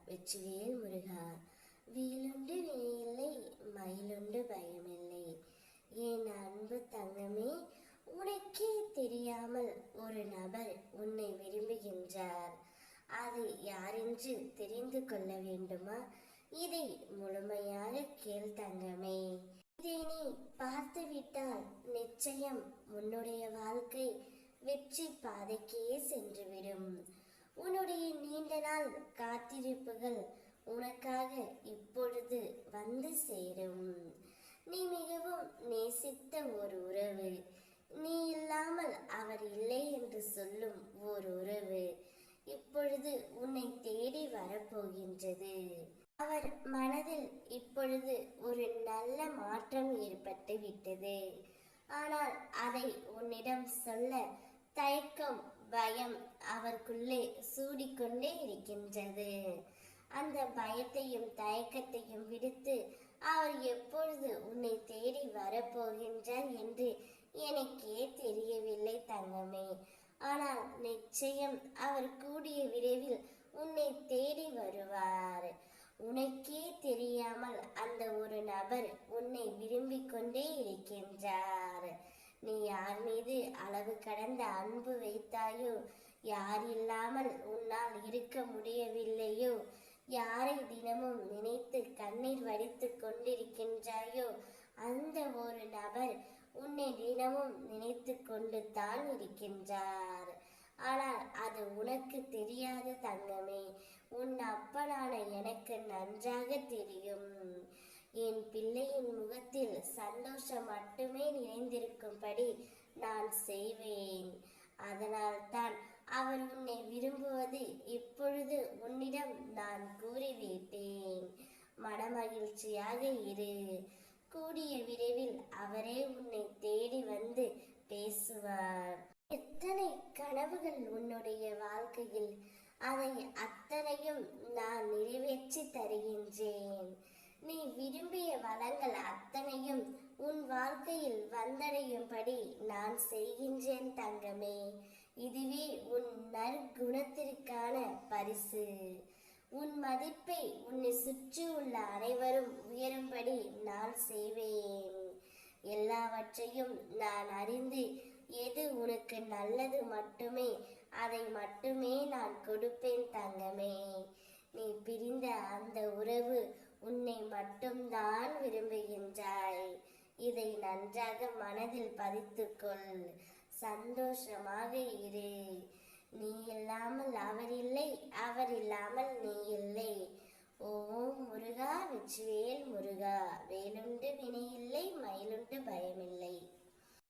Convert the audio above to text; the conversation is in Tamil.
வெற்றிவேல் முருகா. வேலுண்டு வினையில்லை, மயிலுண்டு பயமில்லை. என் அன்பு தங்கமே, உனக்கே தெரியாமல் ஒரு நபர் உன்னை விரும்புகின்றார். அது யாரென்று தெரிந்து கொள்ள வேண்டுமா? இதை முழுமையாக கேள் தங்கமே. இதை நீ பார்த்துவிட்டால் நிச்சயம் உன்னுடைய வாழ்க்கை வெற்றி பாதைக்கே சென்றுவிடும். உன்னுடைய நீண்ட நாள் காத்திருப்புகள் உனக்காக இப்பொழுது வந்து சேரும். நீ மிகவும் நேசித்த ஒரு உறவு, நீ இல்லாமல் அவர் இல்லை என்று சொல்லும் ஒரு உறவு இப்பொழுது உன்னை தேடி வரப்போகின்றது. அவர் மனதில் இப்பொழுது ஒரு நல்ல மாற்றம் ஏற்பட்டு விட்டது. ஆனால் அதை உன்னிடம் சொல்ல தயக்கம், பயம் அவருக்குள்ளே சூடிக்கொண்டே இருக்கின்றது. அந்த பயத்தையும் தயக்கத்தையும் விடுத்து அவர் எப்பொழுது உன்னை தேடி வரப்போகின்றார் என்று எனக்கே தெரியவில்லை தங்கமே. ஆனால் நிச்சயம் அவர் கூடிய விரைவில் உன்னை தேடி வருவார். உனக்கே தெரியாமல் அந்த ஒரு நபர் உன்னை விரும்பிக் கொண்டே இருக்கின்றார். நீ யார் மீது அளவு கடந்த அன்பு வைத்தாயோ, யார் இல்லாமல் உன்னால் இருக்க முடியவில்லையோ, யாரை தினமும் நினைத்து கண்ணீர் வடித்து கொண்டிருக்கின்றாயோ, அந்த ஒரு நபர் உன்னை தினமும் நினைத்து கொண்டு தான் இருக்கின்றார். ஆனால் அது உனக்கு தெரியாது தங்கமே. உன் அப்பனான எனக்கு நன்றாக தெரியும். என் பிள்ளையின் முகத்தில் சந்தோஷம் மட்டுமே நிறைந்திருக்கும்படி நான் செய்வேன். அதனால் தான் அவர் உன்னை விரும்புவது இப்பொழுது உன்னிடம் நான் கூறிவிட்டேன். மனமகிழ்ச்சியாக இரு. கூடிய விரைவில் அவரே உன்னை தேடி வந்து பேசுவார். எத்தனை கனவுகள் உன்னுடைய வாழ்க்கையில், அதை அத்தனையும் நான் நிறைவேற்றி தருகின்றேன். நீ விரும்பிய வளங்கள் அத்தனையும் உன் வாழ்க்கையில் வந்தடையும்படி நான் செய்கின்றேன் தங்கமே. இதுவே உன் நற்குணத்திற்கான பரிசு. உன் மதிப்பை உன்னை சுற்றி உள்ள அனைவரும் உயரும்படி நான் செய்வேன். எல்லாவற்றையும் நான் அறிந்து எது உனக்கு நல்லது மட்டுமே அதை மட்டுமே நான் கொடுப்பேன் தங்கமே. நீ பிரிந்த அந்த உறவு உன்னை மட்டும்தான் விரும்புகின்றாய். இதை நன்றாக மனதில் பதித்துக்கொள். சந்தோஷமாக இரு. நீ இல்லாமல் அவர் இல்லை, அவர் இல்லாமல் நீ இல்லை. ஓம் முருகா. வெற்றிவேல் முருகா. வேலுண்டு வினையில்லை.